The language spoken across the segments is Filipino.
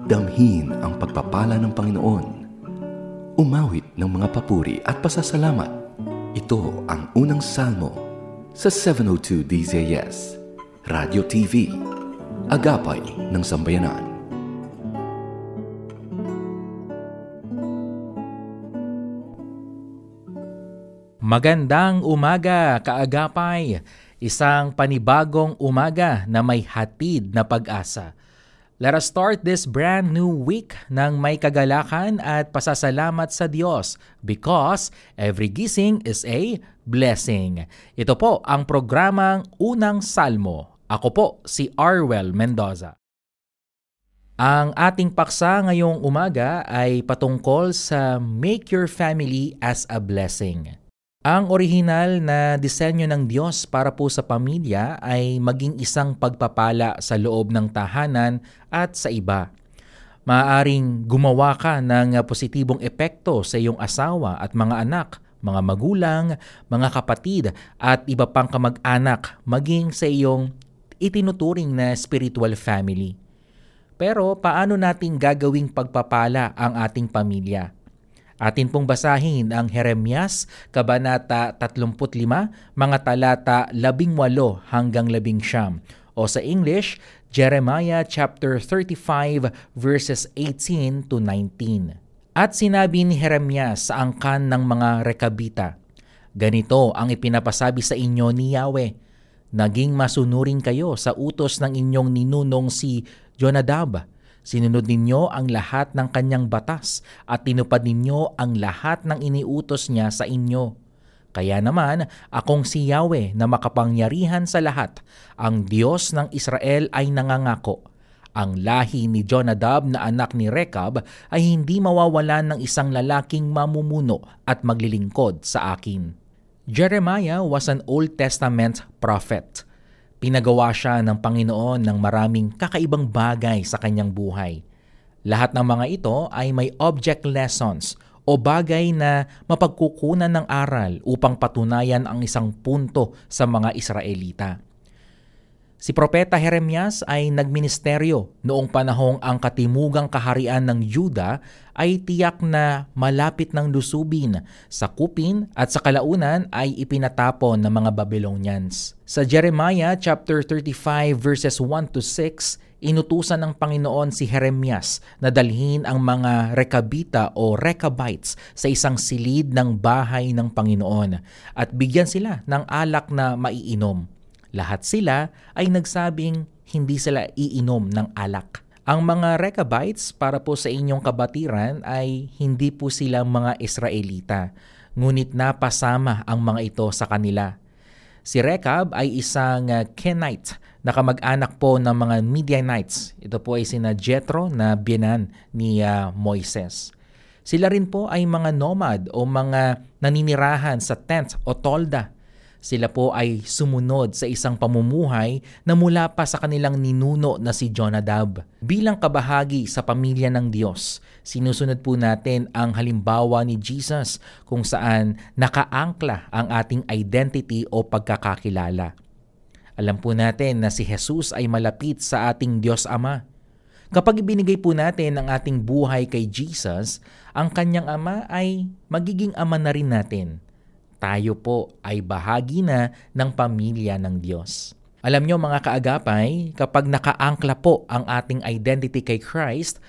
Damhin ang pagpapala ng Panginoon. Umawit ng mga papuri at pasasalamat. Ito ang unang salmo sa 702 DZS, Radio TV, Agapay ng Sambayanan. Magandang umaga, kaagapay! Isang panibagong umaga na may hatid na pag-asa. Let us start this brand new week ng may kagalakan at pasasalamat sa Diyos because every gising is a blessing. Ito po ang programang Unang Salmo. Ako po si Arwel Mendoza. Ang ating paksa ngayong umaga ay patungkol sa Make Your Family as a Blessing. Ang orihinal na disenyo ng Diyos para po sa pamilya ay maging isang pagpapala sa loob ng tahanan at sa iba. Maaaring gumawa ka ng positibong epekto sa iyong asawa at mga anak, mga magulang, mga kapatid at iba pang kamag-anak maging sa iyong itinuturing na spiritual family. Pero paano natin gagawing pagpapala ang ating pamilya? Atin pong basahin ang Jeremias, Kabanata 35, mga talata 18 hanggang 19. O sa English, Jeremiah chapter 35 verses 18 to 19. At sinabi ni Jeremias sa angkan ng mga Rekabita, "Ganito ang ipinapasabi sa inyo ni Yahweh, naging masunurin kayo sa utos ng inyong ninunong si Jonadab. Sinunod ninyo ang lahat ng kanyang batas at tinupad ninyo ang lahat ng iniutos niya sa inyo. Kaya naman, akong si Yahweh na makapangyarihan sa lahat, ang Diyos ng Israel ay nangangako. Ang lahi ni Jonadab na anak ni Rekab ay hindi mawawalan ng isang lalaking mamumuno at maglilingkod sa akin." Jeremiah was an Old Testament prophet. Pinagawa siya ng Panginoon ng maraming kakaibang bagay sa kanyang buhay. Lahat ng mga ito ay may object lessons o bagay na mapagkukunan ng aral upang patunayan ang isang punto sa mga Israelita. Si Propeta Jeremias ay nagministeryo noong panahong ang katimugang kaharian ng Juda ay tiyak na malapit ng lusubin, sakupin at sa kalaunan ay ipinatapon ng mga Babylonians. Sa Jeremiah chapter 35 verses 1 to 6, inutusan ng Panginoon si Jeremias na dalhin ang mga Rekabita o Recabites sa isang silid ng bahay ng Panginoon at bigyan sila ng alak na maiinom. Lahat sila ay nagsabing hindi sila iinom ng alak. Ang mga Recabites para po sa inyong kabatiran ay hindi po silang mga Israelita, ngunit napasama ang mga ito sa kanila. Si Rekab ay isang Kenite na kamag-anak po ng mga Midianites. Ito po ay sina Jethro na biyenan ni Moises. Sila rin po ay mga nomad o mga naninirahan sa tent o tolda. Sila po ay sumunod sa isang pamumuhay na mula pa sa kanilang ninuno na si Jonadab. Bilang kabahagi sa pamilya ng Diyos, sinusunod po natin ang halimbawa ni Jesus kung saan nakaangkla ang ating identity o pagkakakilala. Alam po natin na si Jesus ay malapit sa ating Diyos Ama. Kapag ibinigay po natin ang ating buhay kay Jesus, ang kanyang Ama ay magiging ama na rin natin. Tayo po ay bahagi na ng pamilya ng Diyos. Alam nyo mga kaagapay, kapag nakaangkla po ang ating identity kay Christ,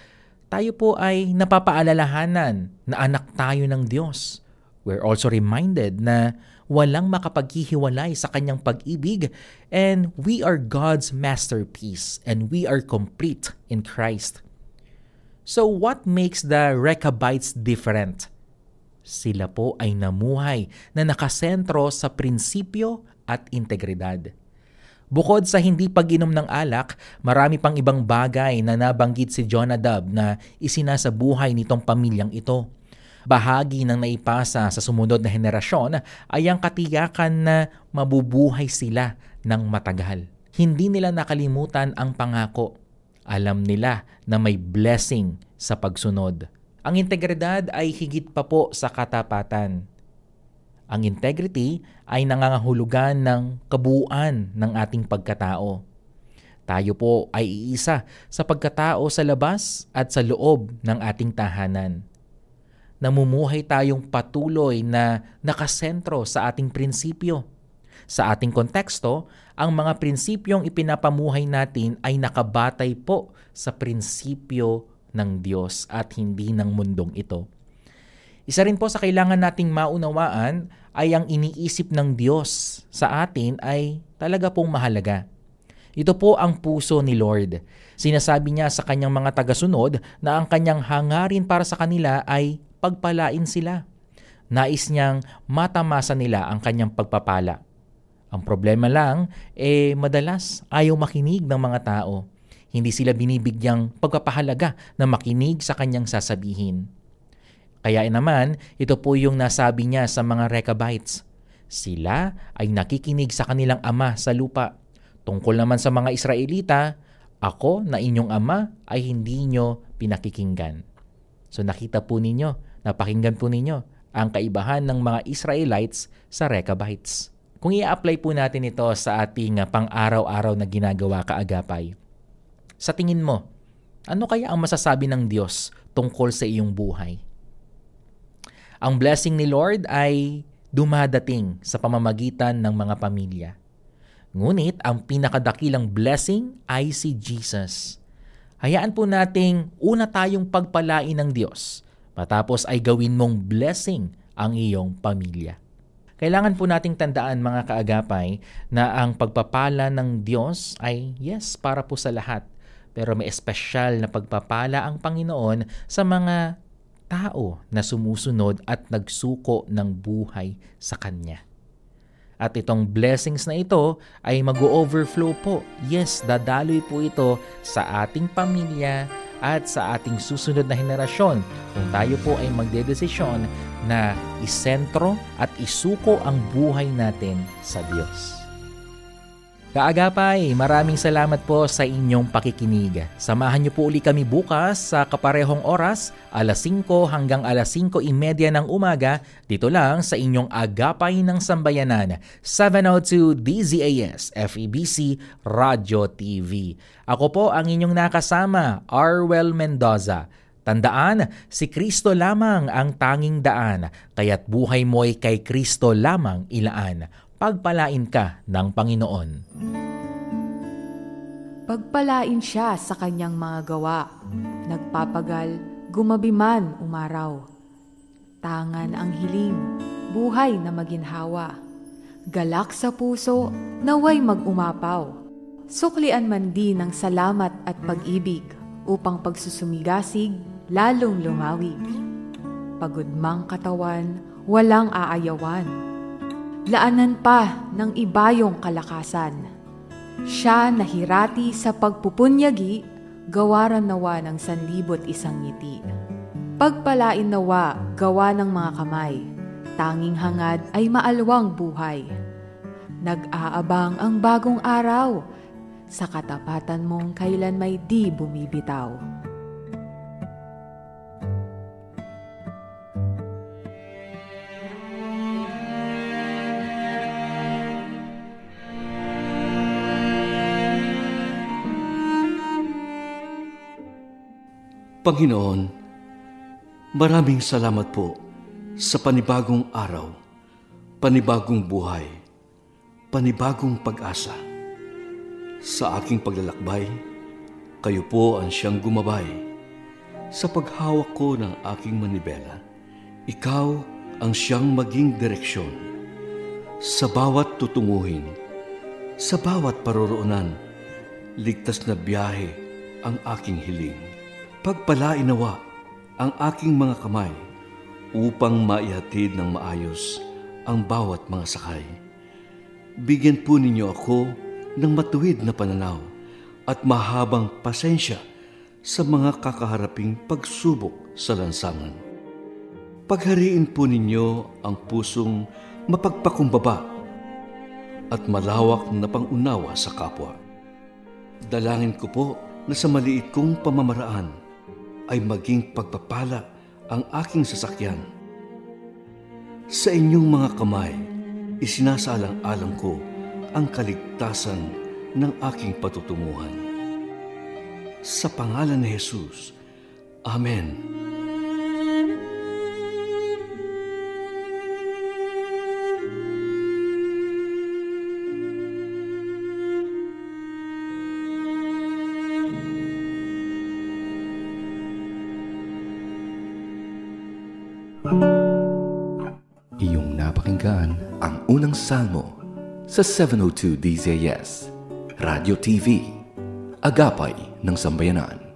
tayo po ay napapaalalahanan na anak tayo ng Diyos. We're also reminded na walang makapaghihiwalay sa kanyang pag-ibig and we are God's masterpiece and we are complete in Christ. So what makes the Recabites different? Sila po ay namuhay na nakasentro sa prinsipyo at integridad. Bukod sa hindi pag-inom ng alak, marami pang ibang bagay na nabanggit si Jonadab na isinasabuhay nitong pamilyang ito. Bahagi ng naipasa sa sumunod na henerasyon ay ang katiyakan na mabubuhay sila ng matagal. Hindi nila nakalimutan ang pangako. Alam nila na may blessing sa pagsunod. Ang integridad ay higit pa po sa katapatan. Ang integrity ay nangangahulugan ng kabuuan ng ating pagkatao. Tayo po ay iisa sa pagkatao sa labas at sa loob ng ating tahanan. Namumuhay tayong patuloy na nakasentro sa ating prinsipyo. Sa ating konteksto, ang mga prinsipyong ipinapamuhay natin ay nakabatay po sa prinsipyo ng Diyos at hindi ng mundong ito. Isa rin po sa kailangan nating maunawaan ay ang iniisip ng Diyos sa atin ay talaga pong mahalaga. Ito po ang puso ni Lord. Sinasabi niya sa kanyang mga tagasunod na ang kanyang hangarin para sa kanila ay pagpalain sila. Nais niyang matamasa nila ang kanyang pagpapala. Ang problema lang, madalas ayaw makinig ng mga tao. Hindi sila binibigyang pagpapahalaga na makinig sa kanyang sasabihin. Kaya naman, ito po yung nasabi niya sa mga Rechabites. Sila ay nakikinig sa kanilang ama sa lupa. Tungkol naman sa mga Israelita, ako na inyong ama ay hindi nyo pinakikinggan. So nakita po ninyo, napakinggan po ninyo ang kaibahan ng mga Israelites sa Rechabites. Kung i-apply po natin ito sa ating pang-araw-araw na ginagawa kaagapay, sa tingin mo, ano kaya ang masasabi ng Diyos tungkol sa iyong buhay? Ang blessing ni Lord ay dumadating sa pamamagitan ng mga pamilya. Ngunit ang pinakadakilang blessing ay si Jesus. Hayaan po nating una tayong pagpalain ng Diyos, matapos ay gawin mong blessing ang iyong pamilya. Kailangan po nating tandaan mga kaagapay na ang pagpapala ng Diyos ay yes, para po sa lahat. Pero may espesyal na pagpapala ang Panginoon sa mga tao na sumusunod at nagsuko ng buhay sa Kanya. At itong blessings na ito ay mag-overflow po. Yes, dadaloy po ito sa ating pamilya at sa ating susunod na henerasyon kung tayo po ay magdedesisyon na isentro at isuko ang buhay natin sa Diyos. Kaagapay, maraming salamat po sa inyong pakikinig. Samahan niyo po uli kami bukas sa kaparehong oras, alas 5 hanggang alas 5:30 ng umaga, dito lang sa inyong Agapay ng Sambayanan, 702 DZAS FEBC Radio TV. Ako po ang inyong nakasama, Arwel Mendoza. Tandaan, si Kristo lamang ang tanging daan, kaya't buhay mo'y kay Kristo lamang ilaan. Pagpalain ka ng Panginoon. Pagpalain siya sa kanyang mga gawa. Nagpapagal, gumabi man umaraw. Tangan ang hiling, buhay na maginhawa. Galak sa puso, naway mag-umapaw. Suklian man din ng salamat at pag-ibig, upang pagsusumigasig, lalong lumawig. Pagod mang katawan, walang aayawan. Laanan pa ng ibayong kalakasan. Siya nahirati sa pagpupunyagi, gawaran nawa ng 1,100 ngiti. Pagpalain nawa, gawa ng mga kamay, tanging hangad ay maalwang buhay. Nag-aabang ang bagong araw, sa katapatan mong kailan may di bumibitaw. Panginoon, maraming salamat po sa panibagong araw, panibagong buhay, panibagong pag-asa. Sa aking paglalakbay, kayo po ang siyang gumabay. Sa paghawak ko ng aking manibela, ikaw ang siyang maging direksyon. Sa bawat tutunguhin, sa bawat paroroonan, ligtas na biyahe ang aking hiling. Pagpalain nawa ang aking mga kamay upang maihatid ng maayos ang bawat mga sakay. Bigyan po ninyo ako ng matuwid na pananaw at mahabang pasensya sa mga kakaharaping pagsubok sa lansangan. Paghariin po ninyo ang pusong mapagpakumbaba at malawak na pangunawa sa kapwa. Dalangin ko po na sa maliit kong pamamaraan ay maging pagpapala ang aking sasakyan. Sa inyong mga kamay, isinasalang-alang ko ang kaligtasan ng aking patutunguhan. Sa pangalan ni Jesus. Amen. Iyong napakinggan ang unang salmo sa 702 DZS, Radio TV, Agapay ng Sambayanan.